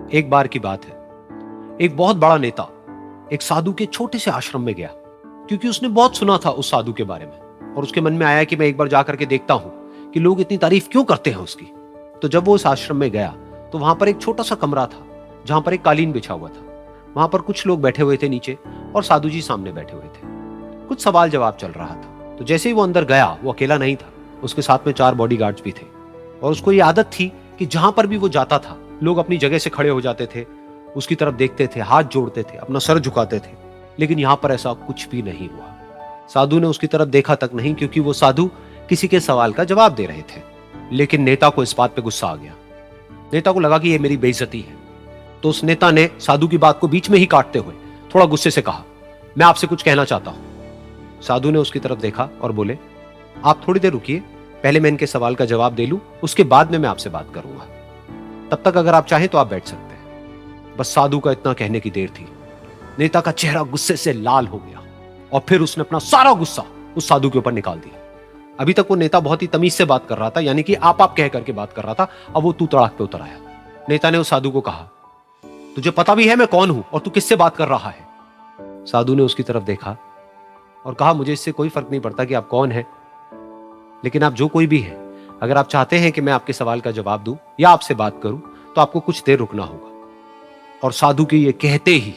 एक बार की बात है, एक बहुत बड़ा नेता एक साधु के छोटे से आश्रम में गया, क्योंकि उसने बहुत सुना था उस साधु के बारे में और उसके मन में आया कि मैं एक बार जाकर के देखता हूं कि लोग इतनी तारीफ क्यों करते हैं उसकी। तो जब वो उस आश्रम में गया तो वहां पर एक छोटा सा कमरा था जहां पर एक कालीन बिछा हुआ था। वहां पर कुछ लोग बैठे हुए थे नीचे और साधु जी सामने बैठे हुए थे। कुछ सवाल जवाब चल रहा था। तो जैसे ही वो अंदर गया, वो अकेला नहीं था, उसके साथ में 4 बॉडीगार्ड्स भी थे और उसको ये आदत थी कि जहां पर भी वो जाता था लोग अपनी जगह से खड़े हो जाते थे, उसकी तरफ देखते थे, हाथ जोड़ते थे, अपना सर झुकाते थे। लेकिन यहां पर ऐसा कुछ भी नहीं हुआ। साधु ने उसकी तरफ देखा तक नहीं, क्योंकि वो साधु किसी के सवाल का जवाब दे रहे थे। लेकिन नेता को इस बात पे गुस्सा आ गया। नेता को लगा कि ये मेरी बेइज्जती है। तो उस नेता ने साधु की बात को बीच में ही काटते हुए थोड़ा गुस्से से कहा, मैं आपसे कुछ कहना चाहता हूं। साधु ने उसकी तरफ देखा और बोले, आप थोड़ी देर रुकिए, पहले मैं इनके सवाल का जवाब दे लूं, उसके बाद में मैं आपसे बात करूंगा। तब तक अगर आप चाहें तो आप बैठ सकते हैं। बस साधु का इतना कहने की देर थी, नेता का चेहरा गुस्से से लाल हो गया और फिर उसने अपना सारा गुस्सा उस साधु के ऊपर निकाल दिया। अभी तक वो नेता बहुत ही तमीज से बात कर रहा था, यानी कि आप कह करके बात कर रहा था। अब वो तू तड़ाक पे उतर आया। नेता ने उस साधु को कहा, तुझे पता भी है मैं कौन हूं और तू किससे बात कर रहा है? साधु ने उसकी तरफ देखा और कहा, मुझे इससे कोई फर्क नहीं पड़ता कि आप कौन हैं, लेकिन आप जो कोई भी हैं, अगर आप चाहते हैं कि मैं आपके सवाल का जवाब दूं या आपसे बात करूं तो आपको कुछ देर रुकना होगा। और साधु के ये कहते ही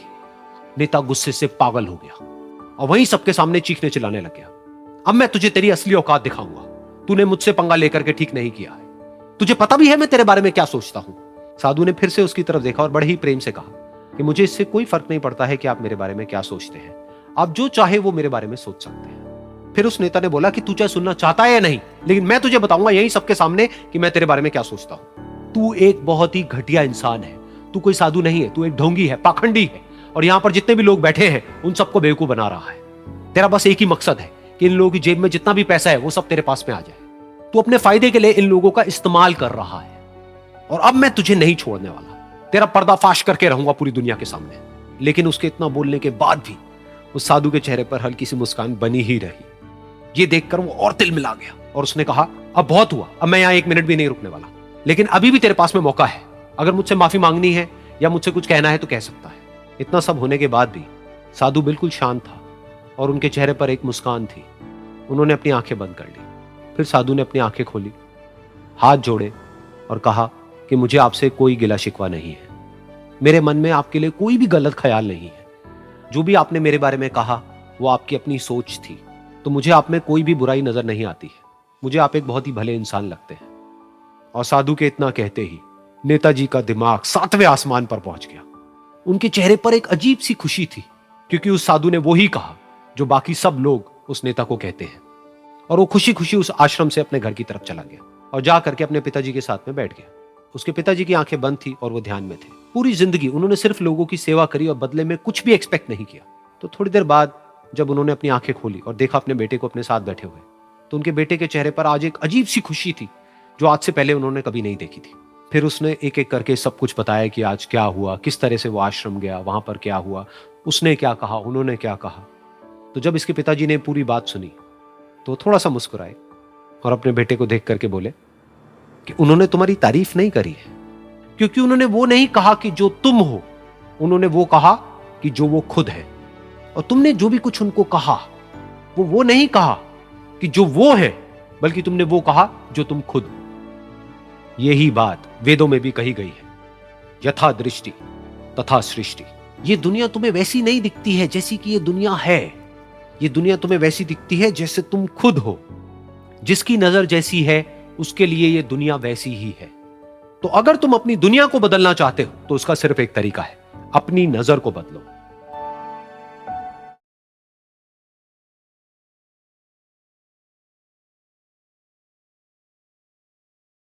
नेता गुस्से से पागल हो गया और वहीं सबके सामने चीखने चिल्लाने लग गया, अब मैं तुझे तेरी असली औकात दिखाऊंगा। तूने मुझसे पंगा लेकर के ठीक नहीं किया है। तुझे पता भी है मैं तेरे बारे में क्या सोचता हूं। साधु ने फिर से उसकी तरफ देखा और बड़े ही प्रेम से कहा कि मुझे इससे कोई फर्क नहीं पड़ता है कि आप मेरे बारे में क्या सोचते हैं। आप जो चाहे वो मेरे बारे में सोच सकते हैं। फिर उस नेता ने बोला कि तू चाहे सुनना चाहता है या नहीं, लेकिन मैं तुझे बताऊंगा यही सबके सामने कि मैं तेरे बारे में क्या सोचता हूं। तू एक बहुत ही घटिया इंसान है। तू कोई साधु नहीं है, तू एक ढोंगी है, पाखंडी है और यहां पर जितने भी लोग बैठे हैं उन सबको बेवकूफ बना रहा है। तेरा बस एक ही मकसद है कि इन लोगों की जेब में जितना भी पैसा है वो सब तेरे पास में आ जाए। तू अपने फायदे के लिए इन लोगों का इस्तेमाल कर रहा है और अब मैं तुझे नहीं छोड़ने वाला। तेरा पर्दाफाश करके रहूंगा पूरी दुनिया के सामने। लेकिन उसके इतना बोलने के बाद भी उस साधु के चेहरे पर हल्की सी मुस्कान बनी ही रही। ये देखकर वो और तिल मिला गया और उसने कहा, अब बहुत हुआ, अब मैं यहां 1 मिनट भी नहीं रुकने वाला। लेकिन अभी भी तेरे पास में मौका है। अगर मुझसे माफी मांगनी है या मुझसे कुछ कहना है तो कह सकता है। इतना सब होने के बाद भी साधु बिल्कुल शांत था और उनके चेहरे पर एक मुस्कान थी। उन्होंने अपनी आंखें बंद कर ली। फिर साधु ने अपनी आंखें खोली, हाथ जोड़े और कहा कि मुझे आपसे कोई गिला शिकवा नहीं है। मेरे मन में आपके लिए कोई भी गलत ख्याल नहीं है। जो भी आपने मेरे बारे में कहा वो आपकी अपनी सोच थी। तो मुझे आप में कोई भी बुराई नजर नहीं आती है। मुझे आप एक बहुत ही भले इंसान लगते हैं। और साधु के इतना कहते ही नेताजी का दिमाग 7वें आसमान पर पहुंच गया। उनके चेहरे पर एक अजीब सी खुशी थी, क्योंकि उस साधु ने वो ही कहा जो बाकी सब लोग उस नेता को कहते हैं। और वो खुशी खुशी उस आश्रम से अपने घर की तरफ चला गया और जा करके अपने पिताजी के साथ में बैठ गया। उसके पिताजी की आंखें बंद थी और वो ध्यान में थे। पूरी जिंदगी उन्होंने सिर्फ लोगों की सेवा करी और बदले में कुछ भी एक्सपेक्ट नहीं किया। तो थोड़ी देर बाद जब उन्होंने अपनी आंखें खोली और देखा अपने बेटे को अपने साथ बैठे हुए, तो उनके बेटे के चेहरे पर आज एक अजीब सी खुशी थी जो आज से पहले उन्होंने कभी नहीं देखी थी। फिर उसने एक एक करके सब कुछ बताया कि आज क्या हुआ, किस तरह से वो आश्रम गया, वहां पर क्या हुआ, उसने क्या कहा, उन्होंने क्या कहा। तो जब इसके पिताजी ने पूरी बात सुनी तो थोड़ा सा मुस्कुराए और अपने बेटे को देख करके बोले कि उन्होंने तुम्हारी तारीफ नहीं करी है, क्योंकि उन्होंने वो नहीं कहा कि जो तुम हो, उन्होंने वो कहा कि जो वो खुद है। और तुमने जो भी कुछ उनको कहा वो नहीं कहा कि जो वो है, बल्कि तुमने वो कहा जो तुम खुद हो। यही बात वेदों में भी कही गई है, यथा दृष्टि तथा सृष्टि। ये दुनिया तुम्हें वैसी नहीं दिखती है जैसी कि ये दुनिया है। ये दुनिया तुम्हें वैसी दिखती है जैसे तुम खुद हो। जिसकी नजर जैसी है उसके लिए ये दुनिया वैसी ही है। तो अगर तुम अपनी दुनिया को बदलना चाहते हो तो उसका सिर्फ एक तरीका है, अपनी नजर को बदलो।